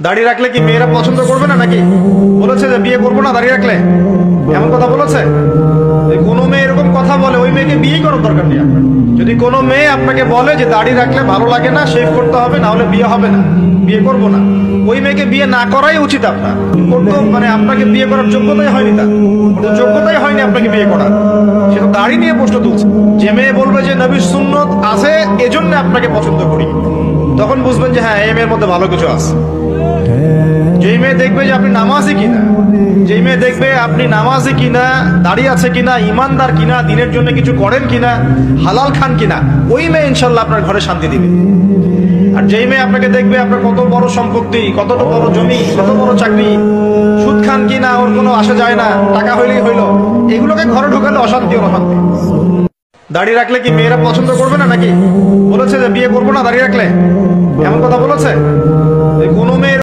দাড়ি রাখলে কি মেয়েরা পছন্দ করবে না নাকি? বলেছে যে বিয়ে করবো না দাড়ি রাখলে, এমন কথা বলেছে? কোনো মেয়ে এরকম কথা বলে ওই মেয়েকে বিয়ে করার দরকার নেই আপনার। যদি কোনো মেয়ে আপনাকে বলে যে দাড়ি রাখলে ভালো লাগে না, শেভ করতে হবে, না হলে বিয়ে হবে না, বিয়ে করবো না, ওই মেয়েকে বিয়ে না করাই উচিত আপনার। করতো মানে আপনাকে বিয়ে করার যোগ্যতাই হয়নি, তার যোগ্যতাই হয়নি আপনাকে বিয়ে করার। সে তো দাড়ি নিয়ে প্রশ্ন তুলছে। যে মেয়ে বলবে যে নবীর সুন্নত আছে এজন্য আপনাকে পছন্দ করি, তখন বুঝবেন যে হ্যাঁ এই মেয়ের মধ্যে ভালো কিছু আছে। যেই মেয়ে দেখবে যে আপনি নামাজি কিনা, যেই মেয়ে দেখবে আপনি নামাজি কিনা, দাড়ি আছে কিনা, ইমানদার কিনা, দিনের জন্য কিছু করেন কিনা, হালাল খান কিনা, ওই মেয়ে ইনশাল্লাহ আপনার ঘরে শান্তি দিবে। আর যেই মেয়ে আপনাকে দেখবে আপনার কত বড় সম্পত্তি, কত বড় জমি, কত বড় চাকরি, সুদ খান কিনা ওর কোনো আসা যায় না, টাকা হইলেই হইলো, এগুলোকে ঘরে ঢুকালে অশান্তি ওর অশান্তি। দাড়ি রাখলে কি মেয়েরা পছন্দ করবে না নাকি? বলেছে যে বিয়ে করবো না দাড়ি রাখলে, এমন কথা বলেছে? কোনো